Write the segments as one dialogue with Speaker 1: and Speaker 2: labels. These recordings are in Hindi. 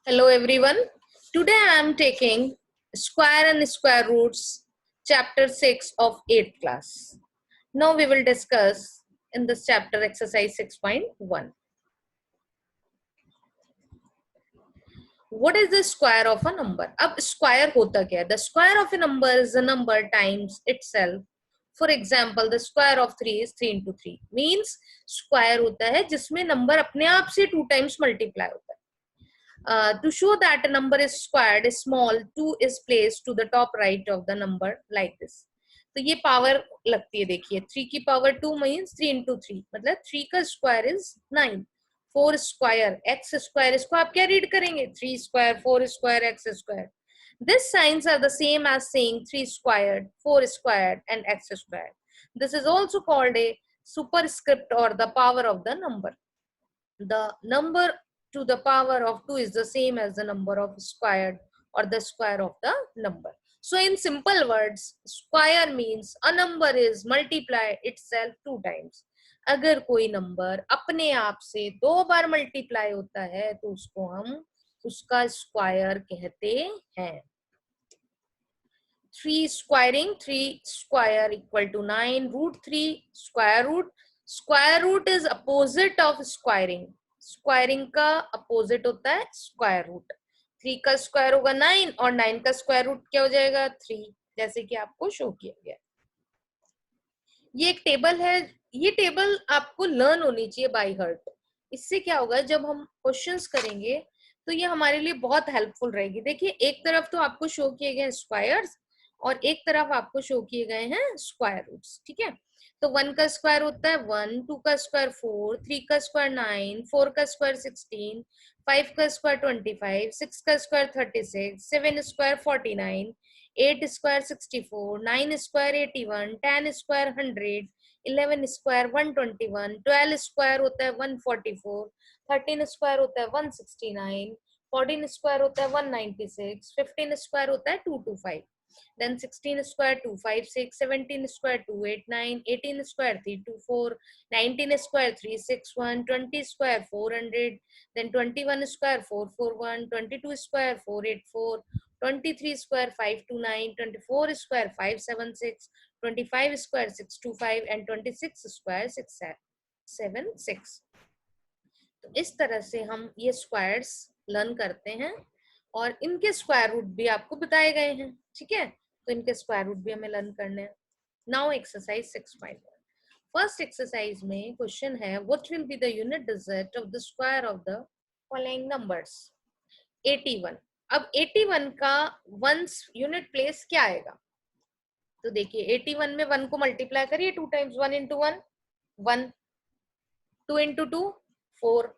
Speaker 1: Hello everyone. Today I am taking square and square roots chapter 6 of 8th class. Now we will discuss in this chapter exercise 6.1. What is the square of a number? अब square होता क्या है? The square of a number is a number times itself. For example, the square of 3 is 3 into 3. Means square होता है जिसमें number अपने आप से 2 times multiply होता है. To show that a number is squared, small 2 is placed to the top right of the number like this. तो ये पावर लगती है, देखिए 3 की पावर 2 मीन्स 3 into 3, मतलब 3 का square is 9. 4 square x square, इसको आप क्या रीड करेंगे? 3 square 4 square x square. These signs are the same as saying 3 squared, 4 squared and x squared. This is also called a superscript or the power of the number. The number to the power of 2 is the same as the number of squared or the square of the number. So in simple words, square means a number is multiplied itself 2 times. अगर कोई नंबर अपने आप से 2 बार मल्टीप्लाई होता है तो उसको हम उसका स्क्वायर कहते हैं. 3 squaring, 3 square equal to 9. Root 3 square root. Square root is opposite of squaring. Squaring का अपोजिट होता है स्क्वायर रूट. 3 का स्क्वायर होगा 9 और 9 का स्क्वायर रूट क्या हो जाएगा? 3, जैसे कि आपको शो किया गया. ये एक टेबल है, ये टेबल आपको लर्न होनी चाहिए बाय हार्ट. इससे क्या होगा, जब हम क्वेश्चंस करेंगे तो ये हमारे लिए बहुत हेल्पफुल रहेगी. देखिए एक तरफ तो आपको शो किए गए स्क्वायर्स और एक तरफ आपको शो किए गए हैं स्क्वायर रूट्स. ठीक है, तो 1 का स्क्वायर होता है 1, 2 का स्क्वायर 4, 3 का स्क्वायर 9, 4 का स्क्वायर 16, 5 का स्क्वायर 25, 6 का square 36, 7 square 49, 8 square 64, 9 square 81, 10 square 100, 11 square 121, 12 square होता है 144, 13 स्क्वायर होता है 169, 14 स्क्वायर होता है 196, 15 स्क्वायर होता है 225. Then 16 square 256, 17 square 289, 18 square 324, 19 square 361, 20 square 400, then 21 square 441, 22 square 484, 23 square 529, 24 square 576, 25 square 625 and 26 square 676. तो इस तरह से हम ये स्क्वायर्स लर्न करते हैं और इनके स्क्वायर रूट भी आपको बताए गए हैं. ठीक है, तो इनके स्क्वायर रूट भी हमें लर्न करने हैं. Now exercise 6.1. फर्स्ट एक्सरसाइज में क्वेश्चन है what will be the unit digit of the square of the following numbers. 81. अब 81 का वंस यूनिट प्लेस क्या आएगा? तो देखिए 81 में 1 को मल्टीप्लाई करिए 2 टाइम्स. 1 into 1 1, 2 into 2 4,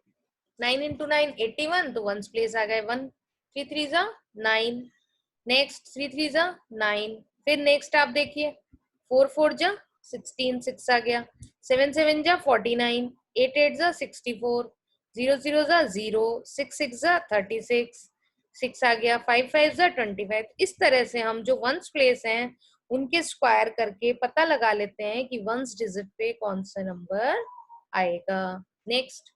Speaker 1: 9 into 9 81, तो वंस प्लेस आ गए 1. 3 3 जा 9, नेक्स्ट 3 3 जा 9, फिर नेक्स्ट आप देखिए 4 4 जा 16, 6 आ गया. 7 7 जा 49, 8 8 जा 64, 0 0 जा 0, 6 6 जा 36, 6 आ गया. 5 5 जा 25. इस तरह से हम जो वंस प्लेस हैं उनके स्क्वायर करके पता लगा लेते हैं कि वंस डिजिट पे कौन सा नंबर आएगा. Next,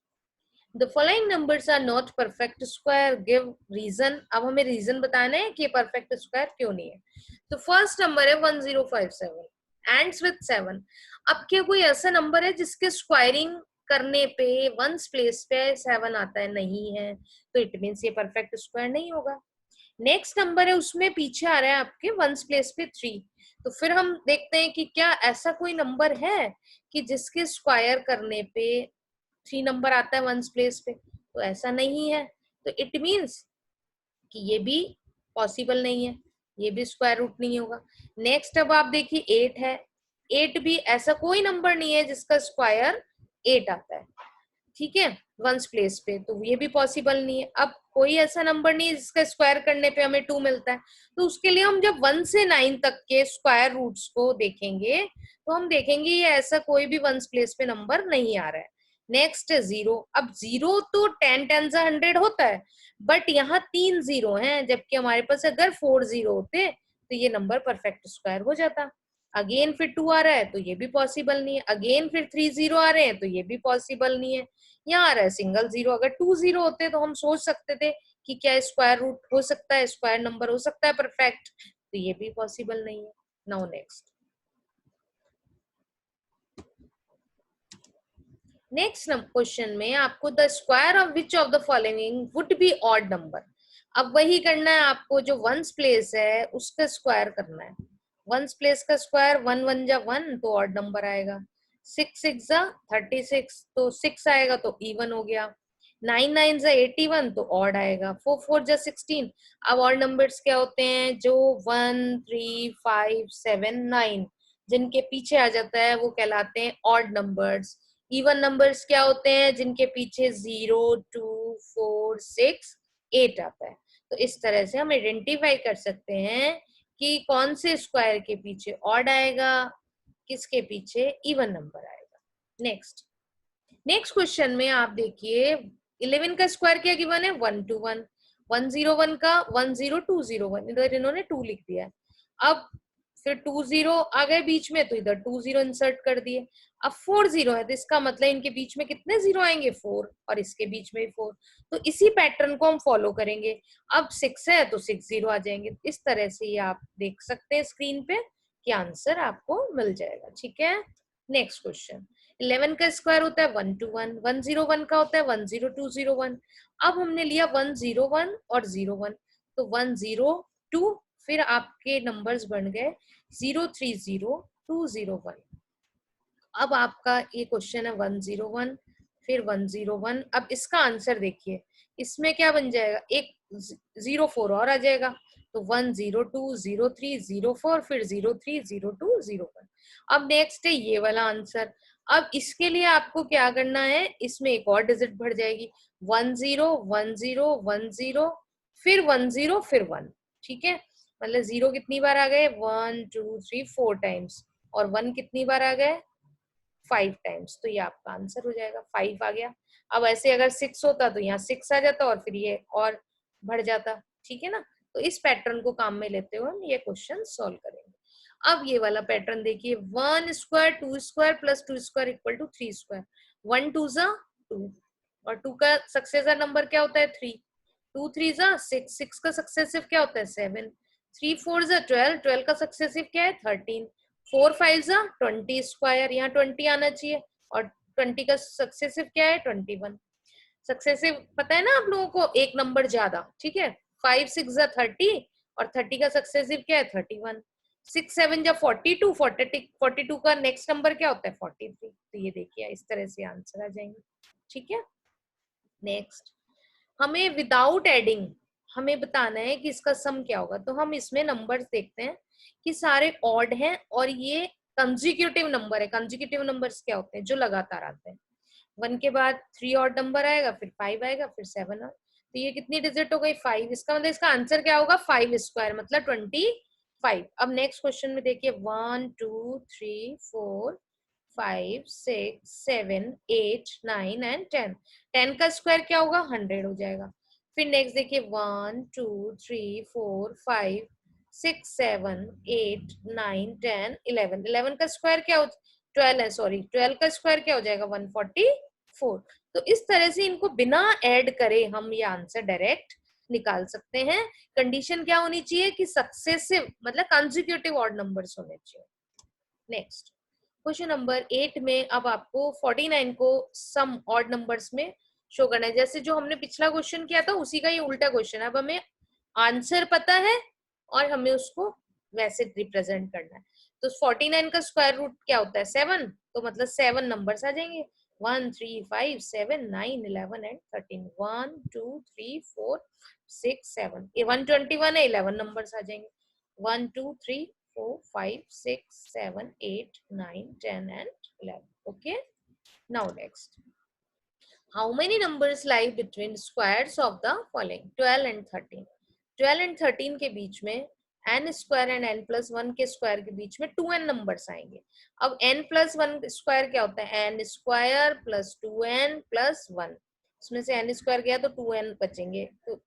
Speaker 1: The following numbers are not perfect square. Give reason. अब हमें रीजन बताना है कि परफेक्ट स्क्वायर क्यों नहीं है. तो फर्स्ट नंबर है 1057, एंड्स विद 7. अब क्या कोई ऐसा नंबर है जिसके स्क्वायरिंग करने पे वंस प्लेस पे 7 आता है? नहीं है, तो इट मीन्स ये परफेक्ट स्क्वायर नहीं होगा. नेक्स्ट नंबर है उसमें पीछे आ रहा है आपके वंस प्लेस पे 3. तो फिर हम देखते हैं कि क्या ऐसा कोई नंबर है कि जिसके स्क्वायर करने पे 3 नंबर आता है वंस प्लेस पे? तो ऐसा नहीं है, तो इट मीन्स कि ये भी पॉसिबल नहीं है, ये भी स्क्वायर रूट नहीं होगा. नेक्स्ट अब आप देखिए 8 है. 8 भी ऐसा कोई नंबर नहीं है जिसका स्क्वायर 8 आता है. ठीक है, वंस प्लेस पे, तो ये भी पॉसिबल नहीं है. अब कोई ऐसा नंबर नहीं है जिसका स्क्वायर करने पे हमें 2 मिलता है. तो उसके लिए हम जब 1 से 9 तक के स्क्वायर रूट्स को देखेंगे तो हम देखेंगे ये ऐसा कोई भी वंस प्लेस पे नंबर नहीं आ रहा है. नेक्स्ट है 0. अब 0 तो 10 10 से 100 होता है, बट यहाँ 3 0 हैं, जबकि हमारे पास अगर 4 0 होते तो ये नंबर परफेक्ट स्क्वायर हो जाता. अगेन फिर 2 आ रहा है तो ये भी पॉसिबल नहीं है. अगेन फिर 3 0 आ रहे हैं तो ये भी पॉसिबल नहीं है. यहाँ आ रहा है सिंगल 0. अगर 2 0 होते तो हम सोच सकते थे कि क्या स्क्वायर रूट हो सकता है, स्क्वायर नंबर हो सकता है परफेक्ट, तो ये भी पॉसिबल नहीं है। नाउ नेक्स्ट, नेक्स्ट क्वेश्चन में आपको the square of which of the following would be odd number. अब वही करना है आपको, जो वंस प्लेस है उसका स्क्वायर करना है। वंस प्लेस का स्क्वायर, वन वन जा वन तो ऑड नंबर आएगा, सिक्स सिक्स जा 36 तो सिक्स आएगा तो इवन हो गया, नाइन नाइन जा 81 तो ऑड आएगा, फोर फोर जा 16। अब ऑड नंबर्स क्या होते हैं, जो 1 3 5 7 9 जिनके पीछे आ जाता है वो कहलाते हैं ऑड नंबर्स। इवन नंबर्स क्या होते हैं, जिनके पीछे 0 2 4 6 8 आता है। तो इस तरह से हम आइडेंटिफाई कर सकते हैं कि कौन से स्क्वायर के पीछे ऑड आएगा, किसके पीछे इवन नंबर आएगा। नेक्स्ट, नेक्स्ट क्वेश्चन में आप देखिए 11 का स्क्वायर क्या गिवन है, 1 2 1। 1 0 1 का 1 0 2 0 1, इधर इन्होंने 2 लिख दिया है। अब फिर 2 0 आ गए बीच में तो इधर 2 0 इंसर्ट कर दिए। अब 4 0 है तो इसका मतलब इनके बीच में कितने जीरो आएंगे, 4, और इसके बीच में 4। तो इसी पैटर्न को हम फॉलो करेंगे। अब 6 है तो 6 0 आ जाएंगे। इस तरह से ये आप देख सकते हैं स्क्रीन पे कि आंसर आपको मिल जाएगा। ठीक है, नेक्स्ट क्वेश्चन, 11 का स्क्वायर होता है 1 2 1, 1 0 1 का होता है 1 0 2 0 1। अब हमने लिया 1 0 1 और 0 1, तो 1 0 2, फिर आपके नंबर्स बन गए 0 3 0 2 0 1। अब आपका ये क्वेश्चन है 1 0 1 फिर 1 0 1। अब इसका आंसर देखिए, इसमें क्या बन जाएगा, एक 0 4 और आ जाएगा, तो 1 0 2 0 3 0 4 फिर 0 3 0 2 0 1। अब नेक्स्ट है ये वाला आंसर। अब इसके लिए आपको क्या करना है, इसमें एक और डिजिट बढ़ जाएगी, 1 0 1 0 1 0 फिर 1 0 फिर 1। ठीक है, मतलब 0 कितनी बार आ गए, 1 2 3 4 टाइम्स, और 1 कितनी बार आ गए, 5 टाइम्स। तो ये आपका आंसर हो जाएगा, 5 आ गया। अब ऐसे अगर 6 होता तो यहाँ 6 आ जाता और फिर ये और बढ़ जाता। ठीक है ना, तो इस पैटर्न को काम में लेते हुए हम ये क्वेश्चन सॉल्व करेंगे। अब ये वाला पैटर्न देखिए, 1 square 2 square plus 2 square equal to 3 square. 1 2 जा 2, और 2 का सक्सेसर नंबर क्या होता है, 3। 2 3 जा 6, 6 का सक्सेसिव क्या होता है, 7। 3 4 जा 12, 12 का सक्सेसिव क्या है, 13। 4 5 जा 20 स्क्वायर, यहाँ 20 आना चाहिए, और 20 का सक्सेसिव क्या है, 21। सक्सेसिव पता है ना आप लोगों को, एक नंबर ज्यादा। ठीक है, 5 6 जा 30, और 30 का सक्सेसिव क्या है, 31। 6 7 जा 42, 42 का नेक्स्ट नंबर क्या होता है, 43। तो ये देखिए इस तरह से आंसर आ जाएंगे। ठीक है, नेक्स्ट, हमें विदाउट एडिंग हमें बताना है कि इसका सम क्या होगा। तो हम इसमें नंबर्स देखते हैं कि सारे ऑड हैं, और ये कंजिक्यूटिव नंबर है। कंजिक्यूटिव नंबर्स क्या होते हैं, जो लगातार आते हैं। 1 के बाद 3 ऑड नंबर आएगा, फिर 5 आएगा, फिर 7 और, तो ये कितनी डिजिट हो गई, 5। इसका मतलब इसका आंसर क्या होगा, 5 स्क्वायर मतलब 25। अब नेक्स्ट क्वेश्चन में देखिए, 1 2 3 4 5 6 7 8 9 एंड 10। 10 का स्क्वायर क्या होगा, 100 हो जाएगा। फिर नेक्स्ट देखिए, 1 2 3 4 5 6 7 8 9 10 11। 11 का स्क्वायर क्या हो, 12 है, सॉरी 12 का स्क्वायर क्या हो जाएगा, 144। तो इस तरह से इनको बिना ऐड करे हम ये आंसर डायरेक्ट निकाल सकते हैं। कंडीशन क्या होनी चाहिए कि सक्सेसिव मतलब कंसेक्यूटिव ऑड नंबर्स होने चाहिए। नेक्स्ट, क्वेश्चन नंबर 8 में अब आपको 49 को सम ऑड नंबर्स में शो करना है। जैसे जो हमने पिछला क्वेश्चन किया था उसी का ये उल्टा क्वेश्चन है। अब हमें आंसर पता है और हमें उसको वैसे रिप्रेजेंट करना है। तो 49 का स्क्वायर रूट क्या होता है, 7, तो मतलब 7 नंबर्स आ जाएंगे, 1 3 5 7 9 11 एंड 13। 1 2 3 4 6 7, ये 121 है, 11 नंबर्स आ जाएंगे, 1 2 3 4 5 6 7 8 9 10 and 11. Okay, now next, how many numbers lie between squares of the following, 12 and 13। 12 and 13 के बीच में n square and n plus 1 के स्क्वायर के बीच में 2n नंबर्स आएंगे। अब n प्लस 1 स्क्वायर क्या होता है, n square plus 2n plus 1, इसमें से n स्क्वायर गया तो 2n बचेंगे। तो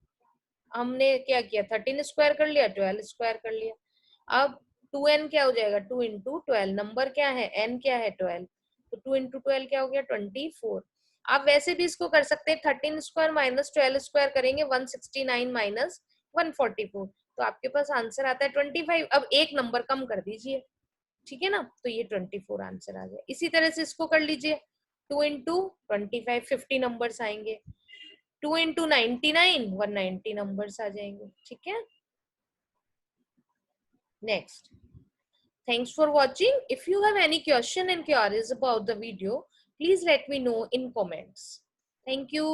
Speaker 1: हमने क्या किया, 13 स्क्वायर कर लिया, 12 स्क्वायर कर लिया। अब 2n क्या हो जाएगा, 2 इंटू 12, नंबर क्या है n क्या है 12, तो 2 इंटू 12 क्या हो गया, 24। आप वैसे भी इसको कर सकते हैं, 13 स्क्वायर माइनस 12 स्क्वायर करेंगे 169 माइनस 144, तो आपके पास आंसर आता है 25। अब एक नंबर कम कर दीजिए, ठीक है ना, तो ये 24 आंसर आ गया। इसी तरह से इसको कर लीजिए, 2 इंटू 25 50 नंबर्स आएंगे, 2 इंटू 99 190 नंबर्स आ जाएंगे, ठीक है। Next, thanks for watching. If you have any question and queries about the video, please let me know in comments. Thank you.